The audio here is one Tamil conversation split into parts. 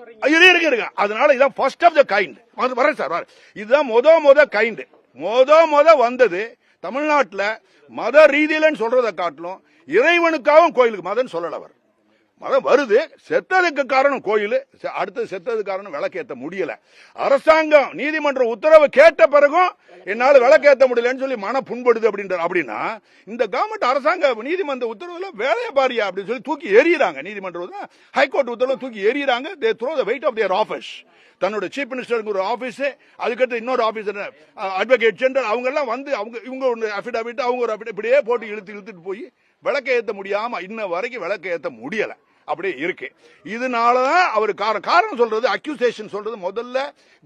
இருக்கு. அதனால இதான் ஃபர்ஸ்ட் ஆஃப் த கைண்ட். வரேன் சார், இதுதான் முத கைண்ட். முத வந்தது தமிழ்நாட்டில் மத ரீதியிலன்னு சொல்றதை காட்டிலும் இறைவனுக்காகவும் கோயிலுக்கு மதம் சொல்லல. அவர் மதம் வருது, செத்ததுக்கு காரணம் கோயில், அடுத்தது செத்ததுக்கு காரணம் விளக்கேற்ற முடியல. அரசாங்கம் நீதிமன்ற உத்தரவு கேட்ட பிறகும் என்னால விளக்கேற்ற முடியலன்னு சொல்லி மன புண்படுது அப்படின்னா இந்த கவர்மெண்ட் அரசாங்க நீதிமன்ற உத்தரவுல வேலையை பாரியா அப்படின்னு சொல்லி தூக்கி எறியறாங்க. நீதிமன்றம் ஹைகோர்ட் உத்தரவு தூக்கி எறியறாங்க. They throw the weight of their office. தன்னோட சீஃப் மினிஸ்டருக்கு ஒரு ஆபீஸ், அதுக்கடுத்து இன்னொரு ஆபீசர் அட்வொகேட் ஜெனரல், அவங்க எல்லாம் வந்து இவங்க ஒரு அபிடாவிட், அவங்க ஒரு அபிடாவிட், இப்படியே போட்டு இழுத்துட்டு போய் விளக்க ஏற்ற முடியாம இன்ன வரைக்கும் விளக்க ஏற்ற முடியல. அப்படியே இருக்கு. இதனாலதான் அவர் காரணம் சொல்றது, அக்யூசேஷன் சொல்றது முதல்ல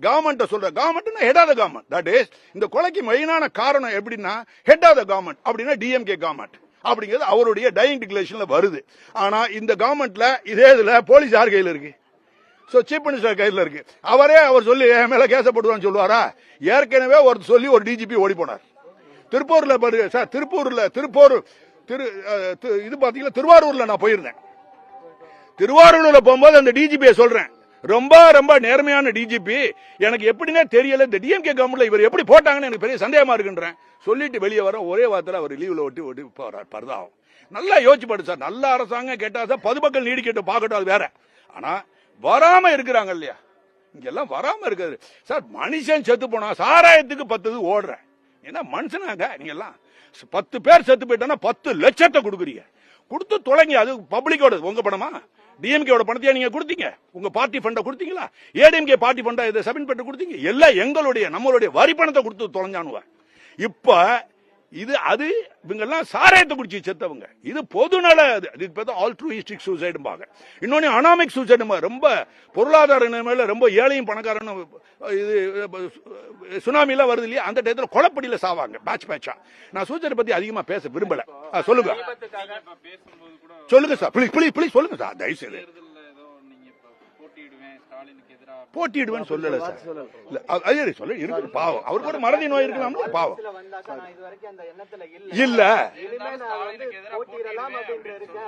கவர்மெண்ட் சொல்ற. Government head of the government. That is இந்த கொலைக்கு மெயினான காரணம் எப்படின்னா ஹெட் ஆஃப் த கவர்மெண்ட் அப்படின்னா டிஎம்கே கவர்மெண்ட் அப்படிங்கிறது அவருடைய டையிங் டிக்ளரேஷன்ல வருது. ஆனா இந்த கவர்மெண்ட்ல இதே இதுல போலீஸ் யார் கையில் இருக்கு? சீஃப் மினிஸ்டர் கையில் இருக்கு. அவர் சொல்லி என் மேல கேச போடுவான்னு சொல்லுவாரா? ஏற்கனவே ஒரு சொல்லி ஒரு டிஜிபி ஓடி போனார். திருப்பூர்ல சார், திருப்பூர் இது பாத்தீங்கன்னா திருவாரூர்ல நான் போயிருந்தேன். திருவாரூர்ல போகும்போது அந்த டிஜிபியை சொல்றேன், ரொம்ப நேர்மையான டிஜிபி, எனக்கு எப்படின்னே தெரியல, இந்த டிஎம்கே கவர்மெண்ட்ல இவர் எப்படி போட்டாங்கன்னு எனக்கு பெரிய சந்தேகமா இருக்குன்றேன். சொல்லிட்டு வெளியே வர ஒரே வார்த்தையில அவர் லீவ்ல ஓட்டி போறார். பரதாவும் நல்லா யோசிச்சு பாடு சார். நல்ல அரசாங்கம் கேட்டா சார் பொதுமக்கள் நீடிக்கட்டும் பார்க்கட்டும், அது வேற. ஆனா வராம இருக்கிறாங்க இல்லையா, இங்கெல்லாம் வராம இருக்காது சார். மனுஷன் செத்து போனா சாராயத்துக்கு 10 ஓடுற ஏன்னா மனுஷனாங்க. நீங்க எல்லாம் 10 பேர் செத்து போயிட்டா 10 லட்சத்தை கொடுக்குறீங்க. கொடுத்து தொலைங்க, அது பப்ளிக்கோட. உங்க பணமா? டிஎம்கேவோட பணத்தையா நீங்க கொடுத்தீங்க? உங்க பார்ட்டி ஃபண்ட கொடுத்தீங்களா? ஏடிஎம்கே பார்ட்டி ஃபண்டா இதை சப்மிட் பண்ணி கொடுத்தீங்க? எல்லாம் எங்களுடைய நம்மளுடைய வரி பணத்தை கொடுத்து தொலைஞ்சானுவ. இப்ப இது அது இவங்க எல்லாம் சாராயத்தை குடிச்சு செத்தவங்க. இது பொதுநல, ஆல்ட்ரூயிஸ்டிக் சூசைடும்பாங்க. இன்னொன்னு அனாமிக் சூசைடு. ரொம்ப பொருளாதார நிலைமையில ரொம்ப ஏழையும் பணக்காரன், இது சுனாமில வருது இல்லையா, அந்த டயத்துல கொலைப்படியில சாவாங்க பேட்சா. நான் சூசைடு பத்தி அதிகமா பேச விரும்பல. சொல்லுங்க சார், ப்ளீஸ் சொல்லுங்க சார், தயவு செய்து. போட்டிடுவேன் சொல்லல சார். சொல்ல இருக்கு பாவம். அவருக்கு ஒரு மறதி நோய் இருக்கலாம், பாவம். இல்ல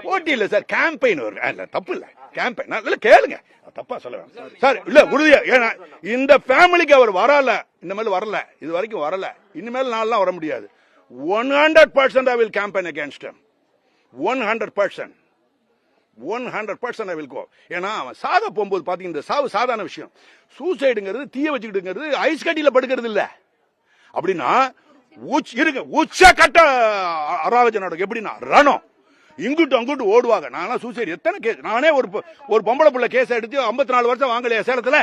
போட்டி இல்ல சார், கேம்பெயின் தப்பு இல்ல. கேம்பெயின் கேளுங்க, தப்பா சொல்ல சார். இல்ல உறுதியா, ஏன்னா இந்த ஃபேமிலிக்கு அவர் வரல, இனிமேல் வரல, இது வரைக்கும் வரல, இனிமேல் நாள்லாம் வர முடியாது. 100% I will campaign against him. 100% I will go. ஏன்னா அவன் சாக போகும்போது பாத்தீங்க, இந்த சாவு சாதாரண விஷயம். சூசைடுங்கிறது தீய வச்சுக்கிட்டுங்கிறது ஐஸ் கட்டியில படுக்கிறது இல்ல. அப்படின்னா உச்சகட்ட அராஜகம் நடக்கும். எப்படின்னா ரணம், இங்குட்டு அங்குட்டு ஓடுவாங்க. நான் சூசைடு எத்தனை கேஸ், நானே ஒரு பொம்பளை பிள்ளை கேஸ் எடுத்து 54 வருஷம் வாங்கலையா சேலத்துல.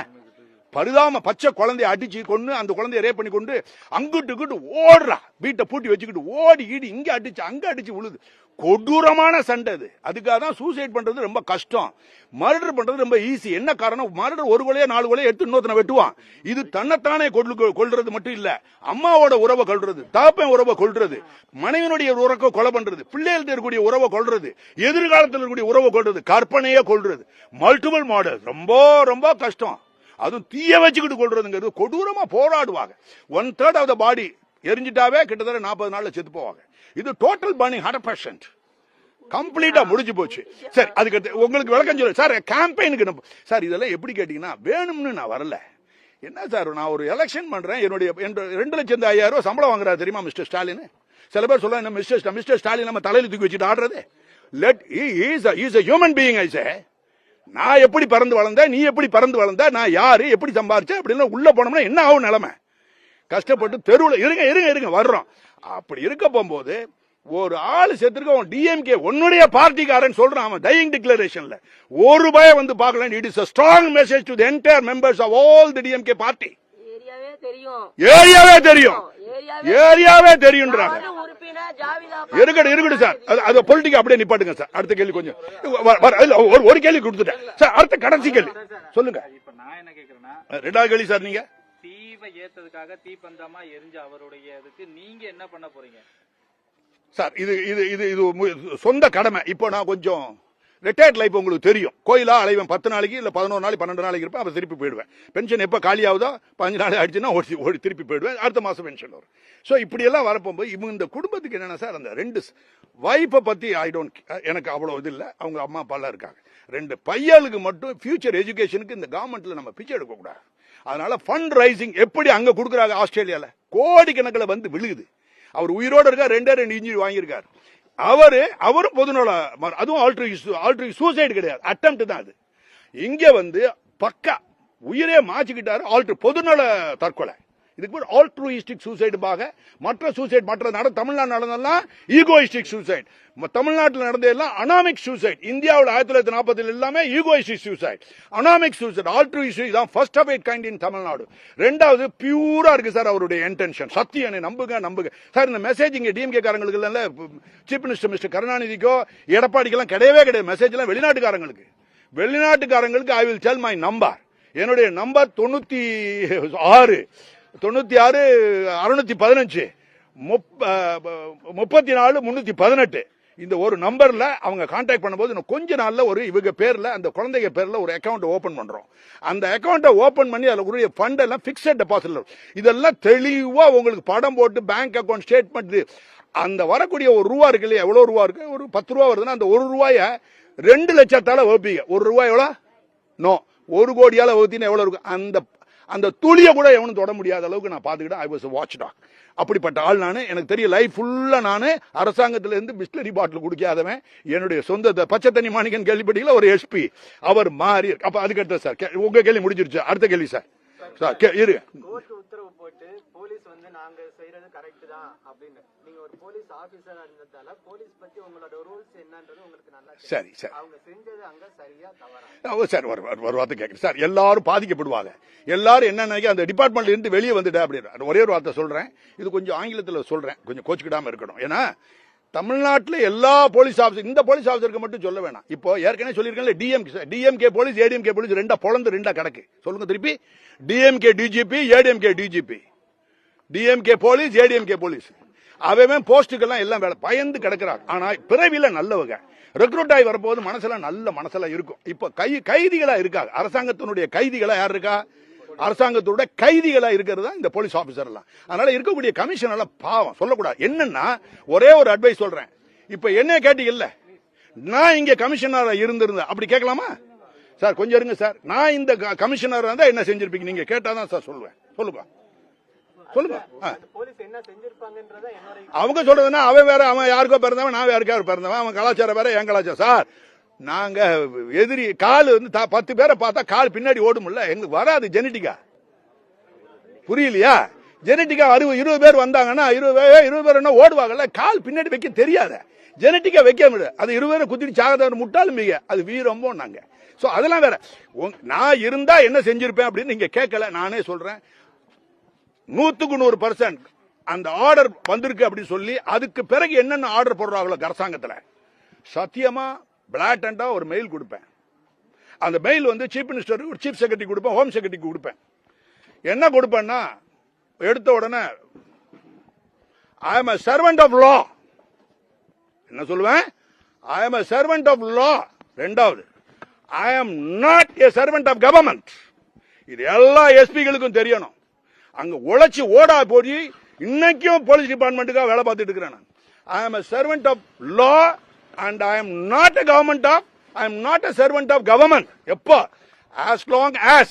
பரிதாம பச்சை குழந்தைய அடிச்சு கொண்டு, அந்த குழந்தைய ரேப் பண்ணி கொண்டு அங்குட்டு ஓடுறா, வீட்டை பூட்டி வச்சுக்கிட்டு ஓடி ஈடி, இங்க அடிச்சு அங்க அடிச்சு உழுது. கொடூரமான சண்டை அது. அதுக்காக தான் சூசைட் பண்றது ரொம்ப கஷ்டம், மர்டர் பண்றது ரொம்ப ஈஸி. என்ன காரணம்? மர்டர் ஒரு கொலையா 4 கொலையா எடுத்து இன்னொருத்தனை வெட்டுவான். இது தன்னைத்தானே கொல்றது மட்டும் இல்ல, அம்மாவோட உறவை கொல்றது, தாப்பன் உறவை கொல்றது, மனைவினுடைய உறவை கொலை பண்றது, பிள்ளைகள்ட்ட இருக்கக்கூடிய உறவை கொல்றது, எதிர்காலத்தில் இருக்கக்கூடிய உறவை கொல்றது, கற்பனையே கொல்றது. மல்டிபிள் மாடல், ரொம்ப கஷ்டம். அதுவும் தீய வச்சுக்கிட்டு கொள்றதுங்கிறது கொடூரமா போராடுவாங்க. 1/3 ஆஃப் த பாடி எரிஞ்சிட்டாவே கிட்டத்தட்ட 40 நாள்ல செத்து போவாங்க. இது டோட்டல் பர்னிங் 100% கம்ப்ளீட்டா முடிஞ்சு போச்சு. சரி, அதுக்கு உங்களுக்கு விளக்கம் சொல்ல சார். கேம்பெயினுக்கு சார் இதெல்லாம் எப்படி கேட்டீங்கன்னா, வேணும்னு நான் வரல. என்ன சார், நான் ஒரு எலெக்ஷன் பண்றேன், என்னுடைய 2,05,000 ரூபாய் சம்பளம் வாங்குறாரு தெரியுமா மிஸ்டர் ஸ்டாலின்? சில பேர் சொல்ல மிஸ்டர் ஸ்டாலின் நம்ம தலையில தூக்கி வச்சுட்டு ஆடுறது. Is a human being. I say, நான் எப்படி பறந்து வளர்ந்தேன், நீ எப்படி பறந்து வளர்ந்த, நான் யாரு, எப்படி சம்பாரிச்சேன் அப்படின்னு உள்ள போனோம்னா என்ன ஆகும் நிலைமை? கஷ்டப்பட்டு தெருவில் இருங்க வர்றோம். அப்படி இருக்க போகும்போது ஒரு ஆளு செத்துருக்க, டிஎம்கே உன்னுடைய பார்ட்டிக்காரன் சொல்றான், அவன் டையிங் டிக்ளரேஷன்ல ஒரு பயம் வந்து பார்க்கலாம். It is a strong message to the entire members of all the DMK party. ஏரியாவே தெரியும்ன்றாங்க. இருக்கட்டும் சார், அது பொலிட்டிக்கா அப்படியே நிப்பாட்டுங்க சார். அடுத்த கேள்வி கொஞ்சம் ஒரு கேள்வி கொடுத்துட்டேன் சார். அடுத்த கடைசி கேள்வி சொல்லுங்க. இப்ப நான் என்ன கேக்குறேன்னா, 2வது கேள்வி சார். நீங்க தீவை ஏத்ததுக்காக தீப்பந்தமா எரிஞ்ச அவருடைய இதுக்கு நீங்க என்ன பண்ண போறீங்க சார்? இது சொந்த கடமை. இப்போ நான் கொஞ்சம் ரிட்டையர்ட் லைஃப் உங்களுக்கு தெரியும். கோயிலா அலைவன் 10 நாளைக்கு இல்ல 11 நாளைக்கு 12 நாளைக்கு இருப்பேன், அப்ப திருப்பி போயிடுவேன். பென்ஷன் எப்ப காலி ஆகுதோ 5 நாள் ஆயிடுச்சுன்னா ஓடி திருப்பி போயிடுவேன். அடுத்த மாசம் பென்ஷன் வரும். சோ இப்படி எல்லாம் வரப்போகும்போது இவங்க இந்த குடும்பத்துக்கு என்னன்னா சார், அந்த 2 வைஃபை பத்தி எனக்கு அவ்வளவு இது இல்லை. அவங்க அம்மா அப்பா எல்லாம் இருக்காங்க. 2 பையலுக்கு மட்டும் ஃபியூச்சர் எஜுகேஷனுக்கு இந்த கவர்மெண்ட்ல நம்ம பிச்சை எடுக்க கூடாது. அதனால ஃபண்ட் ரைசிங் எப்படி அங்க கொடுக்குறாங்க ஆஸ்திரேலியால கோடிக்கணக்கில் வந்து விழுகுது. அவர் உயிரோட இருக்கார், 2 இன்ஜுரி வாங்கியிருக்காரு. அவரும் பொதுநல, அதுவும் ஆல்ட்ரி சூசைடு கிடையாது, அட்டெம்ப்ட் தான் அது. இங்க வந்து பக்கா உயிரே மாச்சிக்கிட்டாரு, பொதுநல தற்கொலை. இதுக்கு ஆல்ட்ருயிஸ்டிக் சூசைடுபாக மற்ற சூசைட் தமிழ்நாடு நடந்தெல்லாம் ஈகோயிஸ்டிக் சூசைட், தமிழ்நாட்டில் நடந்ததெல்லாம் அனாமிக் சூசைட். இந்தியாவில் 1940 எல்லாமே egoistic suicide, anomic suicide, altruistic தான் first of it kind in Tamil Nadu. ரெண்டாவது பியூரா இருக்கு சார் அவருடைய இன்டென்ஷன். சத்தியம், நம்புங்க சார். இந்த மெசேஜ் இங்க டிஎம்கே காரங்களுக்கு இல்ல, சீஃப் மினிஸ்டர் மிஸ்டர் கருணாநிதிக்கோ எடப்பாடிக்கெல்லாம் கிடையவே கிடையாது. மெசேஜ் எல்லாம் வெளிநாட்டுக்காரங்களுக்கு I will tell my number. என்னுடைய நம்பர் 96 615 34 318. இந்த ஒரு நம்பர்ல அவங்க கான்டாக்ட் பண்ணும்போது இன்னும் கொஞ்ச நாள்ல ஒரு இவங்க பேர்ல, அந்த குழந்தைங்க பேர்ல ஒரு அக்கவுண்ட் ஓபன் பண்றோம். அந்த அக்கவுண்ட்டை ஓபன் பண்ணி அதுல ஒரு ஃபண்ட் எல்லாம் பிக்ஸட் டெபாசிட்ல இதெல்லாம் தெளிவா உங்களுக்கு படம் போட்டு பேங்க் அக்கவுண்ட் ஸ்டேட்மெண்ட், அந்த வரக்கூடிய ஒரு ரூபா இருக்கு இல்லையா, எவ்வளவு ரூபா இருக்கு, ஒரு 10 ரூபா வருதுன்னா அந்த ஒரு ரூபாய 2 லட்சத்தால வகுப்பீங்க. ஒரு ரூபாய் எவ்வளவு? நோ, 1 கோடியால வகுத்தீங்கன்னா எவ்வளவு இருக்கு? அந்த துளிய கூட எவனும் தொட முடியாத அளவுக்கு நான் பாத்துக்கிட்டேன். I was watchdog. அப்படிப்பட்ட ஆள் நானு. எனக்கு தெரியும் லைஃப் ஃபுல்லா நானு அரசாங்கத்தில இருந்து பிஸ்லரி பாட்டில் குடிக்காதவன். என்னுடைய சொந்த பச்சை தண்ணி மாணிக்கன் கேள்விப்பட்டீங்களா, ஒரு எஸ்பி அவர் மாறி. அப்ப அதுக்கு அடுத்த சார் உங்க கேள்வி முடிஞ்சிருச்சு. அடுத்த கேள்வி சார். இரு, உத்தரவு போட்டு போலீஸ் வந்து நாங்க செய்யறது கரெக்ட் தான் அப்படின்னு நீங்க ஒரு போலீஸ் ஆபீசரா இருந்ததால போலீஸ் பத்தி உங்களோட ரூல்ஸ் என்னன்றது உங்களுக்கு நல்லா தெரியும். சரி சார், அவங்க செஞ்சது அங்க சரியா தவறா? சார் ஒரு வார்த்தை கேட்கிறேன் சார். எல்லாரும் பாதிக்கப்படுவாங்க. எல்லாரும் என்ன நினைக்க அந்த டிபார்ட்மெண்ட்ல இருந்து வெளியே வந்துட்டா அப்படின்னு ஒரே ஒரு வார்த்தை சொல்றேன். இது கொஞ்சம் ஆங்கிலத்தில் சொல்றேன், கொஞ்சம் கோச்சுக்கிடாம இருக்கணும். ஏன்னா தமிழ்நாட்டில் எல்லா போலீஸ் ஆபீசர், இந்த போலீஸ் ஆபீசருக்கு மட்டும் சொல்ல வேணாம். இப்போ ஏற்கனவே சொல்லியிருக்கேன், டிஎம்கே போலீஸ் ஏடிஎம்கே போலீஸ் ரெண்டா கிடக்கு. சொல்லுங்க திருப்பி. DMK DGP, ADMK DGP, DMK police, ADMK police. அவன் போஸ்டுக்கெல்லாம் எல்லாம் வேலை பயந்து கிடக்கிறாங்க. ஆனா பிறவில நல்லவங்க ரெக்ரூட் ஆகி வரப்போது மனசுல நல்ல மனசுல இருக்கும். இப்ப கைதிகளா இருக்காங்க. அரசாங்கத்தினுடைய கைதிகளா யார் இருக்கா? அரசாங்கத்தோட கைதிகளா இருக்கிறது இந்த போலீஸ் ஆபீசர் எல்லாம். அதனால இருக்கக்கூடிய கமிஷன் எல்லாம் பாவம் சொல்லக்கூடாது. என்னன்னா ஒரே ஒரு அட்வைஸ் சொல்றேன். இப்ப என்ன கேட்டீங்கல்ல, நான் இங்க கமிஷனரா இருந்திருந்தேன், அப்படி கேட்கலாமா சார்? கொஞ்சம் இருங்க சார். நான் இந்த கமிஷனரா இருந்தா என்ன செஞ்சிருப்பீங்க நீங்க கேட்டாதான் சார் சொல்லுவேன். சொல்லுங்க. போலீஸ் என்ன செஞ்சிருப்பாங்கன்றத என்னோட அவங்க சொல்றதுன்னா அவன் வேற, அவன் யாருக்கோ பிறந்தவன், நான் யாருக்காரு பிறந்தவன், அவன் கலாச்சாரம் வேற, என் கலாச்சாரம். சார் நாங்க எதிரி கால் வந்து 10 பேரை பார்த்தா கால் பின்னாடி ஓடும்ல, எங்களுக்கு வராது ஜெனட்டிக்கா. புரியலையா? ஜெனட்டிக்கா 20 பேர் வந்தாங்கன்னா 20 பேர் என்ன ஓடுவாங்கல்ல, கால் பின்னாடி வைக்க தெரியாத ஜெனட்டிக்கா வைக்க முடியாது. அது 20 பேரை குத்திட்டு சாகத முட்டாலும் மிக அது வீரம்போ நாங்க. சோ அதெல்லாம் வேற. நான் இருந்தா என்ன செஞ்சிருப்பேன் அப்படின்னு நீங்க கேட்கல. நானே சொல்றேன், 100% அந்த ஆர்டர் வந்திருக்கு அப்படின்னு சொல்லி அதுக்கு பிறகு என்னென்ன ஆர்டர் போடுறாங்களோ அரசாங்கத்துல சத்தியமா பிளாட்டண்டா ஒரு மெயில் கொடுப்பேன். அந்த மெயில் வந்து சீஃப் மினிஸ்டர், சீஃப் செக்ரட்டரி கொடுப்பேன், ஹோம் செக்ரட்டரிக்கு கொடுப்பேன். என்ன கொடுப்பேன்னா, எடுத்த உடனே I am a servant of law. என்ன சொல்லுவேன்? I am a servant of law. ரெண்டாவது, I am not a servant of government. இது எல்லா எஸ்பிகளுக்கும் தெரியணும். அங்க உழைச்சி ஓடா போய் இன்னைக்கும் போலீஸ் டிபார்ட்மெண்ட்டுக்காக வேலை பார்த்துட்டு இருக்கிறேன். I am a servant of law and I am not a government of, I am not a servant of government. எப்போ? As long as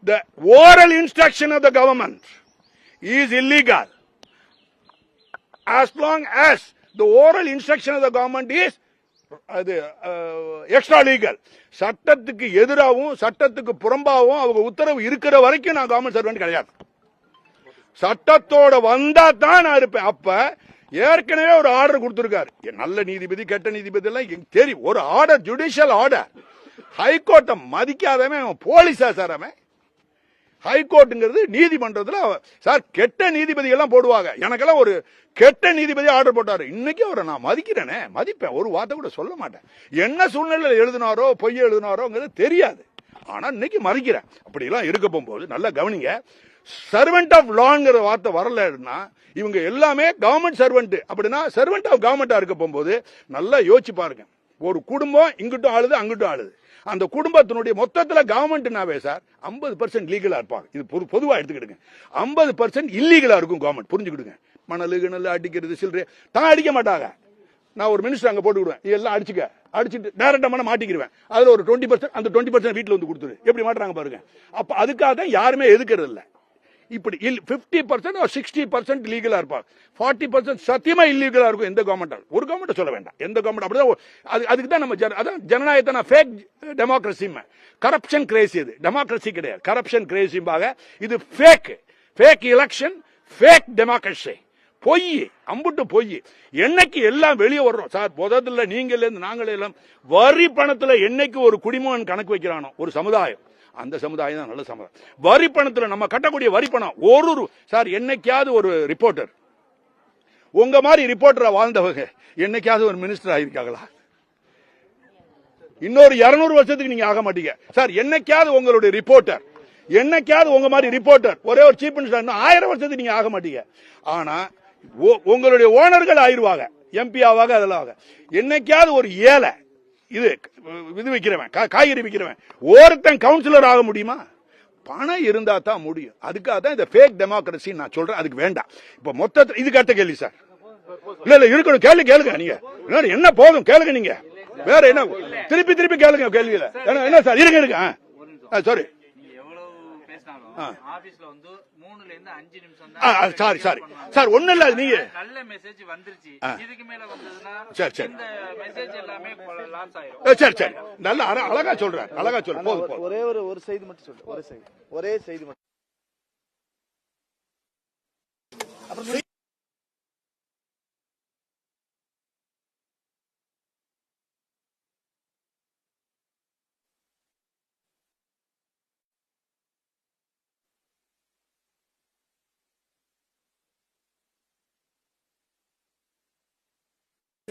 the oral instruction of the government is illegal, as long as the oral instruction of the government is extra legal, சட்டத்துக்கு எதிராகவும் சட்டத்துக்கு புறம்பாகவும் அவங்க உத்தரவு இருக்கிற வரைக்கும் நான் கவர்மெண்ட் சர்வெண்ட் கிடையாது. சட்டத்தோட வந்தா தான் நான் இருப்பேன். அப்ப ஏற்கனவே ஒரு ஆர்டர் கொடுத்திருக்காரு. நல்ல நீதிபதி கெட்ட நீதிபதி எல்லாம் தெரியும். ஒரு ஆர்டர், ஜுடிஷியல் ஆர்டர். ஹைகோர்ட்டை மதிக்காதவன் போலீஸா சார்? அவன் ஹைகோர்ட்டுங்கிறது நீதிமன்றத்தில் சார் கெட்ட நீதிபதி எல்லாம் போடுவாங்க. எனக்கெல்லாம் ஒரு கெட்ட நீதிபதி ஆர்டர் போட்டாரு. இன்னைக்கு அவரை நான் மதிக்கிறேனே, மதிப்பேன், ஒரு வார்த்தை கூட சொல்ல மாட்டேன். என்ன சூழ்நிலையில் எழுதினாரோ பொய்ய எழுதினாரோங்கிறது தெரியாது, ஆனா இன்னைக்கு மதிக்கிறேன். அப்படி எல்லாம் இருக்க போகும்போது நல்லா கவனிங்க, சர்வெண்ட் ஆஃப் லாங்கிற வார்த்தை வரலன்னா இவங்க எல்லாமே கவர்மெண்ட் சர்வெண்ட். அப்படின்னா சர்வெண்ட் ஆஃப் கவர்மெண்டா இருக்க போகும்போது நல்லா யோசிச்சு பாருங்க. ஒரு குடும்பம் இங்கிட்டும் ஆளுது அங்கிட்டும் ஆளுது. அந்த குடும்பத்தினுடைய மொத்தத்துல கவர்மெண்ட்னாவே சார் 50% லீகலா இருப்பாங்க. இது பொதுவா எடுத்துக்கிடுங்க. 50% இல்லீகலா இருக்கும் கவர்மெண்ட். புரிஞ்சுக்கிடுங்க. மணல் கிணல் அடிக்கிறது சில்லறை தான் அடிக்க மாட்டாங்க. நான் ஒரு மினிஸ்டர் அங்க போட்டு விடுவேன், எல்லாம் அடிச்சுட்டு டைரக்டா பண்ண மாட்டிக்கிடுவேன். அதுல ஒரு 20%, அந்த 20% வீட்டுல வந்து கொடுத்துரு. எப்படி மாட்டுறாங்க பாருங்க. அப்ப அதுக்காக தான் யாருமே எதுக்கிறது இல்ல. இப்படி 50% or 60% லீகலா இருப்பாங்க, 40% சத்தியமா இல்லீகலா இருக்கும். எந்த கவர்மெண்ட், ஒரு கவர்மெண்ட் சொல்ல வேண்டாம், எந்த கவர்மெண்ட் அப்படிதான். அதுக்கு தான் நம்ம அதான் ஜனநாயகத்தை நான் ஃபேக் டெமோக்ரஸி, கரப்ஷன் கிரேசி. இது டெமோக்ரஸி கிடையாது, கரப்ஷன் கிரேசிம்பாக. இது ஃபேக் எலெக்ஷன், ஃபேக் டெமோக்ரஸி, பொய், அம்புட்டு பொய். என்னைக்கு எல்லாம் வெளியே வர்றோம் சார், முதல்ல நீங்களே நாங்களே எல்லாம் வரி பணத்துல என்னைக்கு ஒரு குடிமகன் கணக்கு வைக்கிறானோ ஒரு சமுதாயம், அந்த சமுதாயம் தான் நல்ல சமுதாயம். வரி பணத்துல நம்ம கட்டக்கூடிய வரி பணம் சார், என்னைக்காவது ஒரு ரிப்போர்ட்டர், உங்க மாதிரி ரிப்போர்ட்டரா வாழ்ந்தவங்க என்னைக்காவது ஒரு மினிஸ்டர் ஆயிருக்காங்களா? இன்னொரு 200 வருஷத்துக்கு நீங்க ஆக மாட்டீங்க சார். என்னைக்காவது உங்களுடைய ரிப்போர்ட்டர், என்னைக்காவது உங்க மாதிரி ரிப்போர்ட்டர், ஒரே ஒரு சீஃப் மினிஸ்டர் 1000 வருஷத்துக்கு நீங்க ஆக மாட்டீங்க. ஆனா உங்களுடைய ஓனர்கள் ஆயிருவாங்க, எம்பி ஆவாங்க, அதெல்லாம். என்னைக்காவது ஒரு ஏழை, இது விக்கிறவன், காய்கறி விக்கிறவன் ஒருத்தன் கவுன்சிலர் ஆக முடியுமா? பணம் இருந்தா தான் முடியும். அதுக்காக தான் இந்த ஃபேக் டெமோக்ரஸி நான் சொல்றேன். அதுக்கு வேண்டாம். இப்ப மொத்தத்தில் இதுக்கு அடுத்த கேள்வி சார். இல்ல இருக்கணும், கேளுங்க நீங்க என்ன போதும், கேளுங்க நீங்க. வேற என்ன திருப்பி கேளுங்க கேள்வியில. என்ன சார், இருங்க சாரி, ஆபீஸ்ல வந்து 3 ல இருந்து 5 நிமிஷம் தான். சாரி சார், ஒண்ணு இல்ல, நீங்க நல்ல மெசேஜ் வந்துருச்சு, இதுக்கு மேல வந்ததுன்னா சரி இந்த மெசேஜ் எல்லாமே லாஸ் ஆயிடும். சரி நல்ல அழகா சொல்றேன். போதும். ஒரு செய்தி மட்டும் சொல்றேன், ஒரே செய்தி மட்டும்.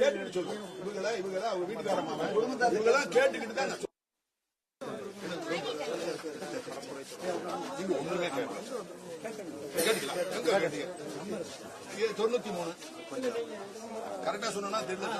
இவங்க அவங்க வீட்டுக்காரமா இவங்க கேட்டுக்கிட்டு தான் 93 கரெக்டா சொன்னா தெரியல.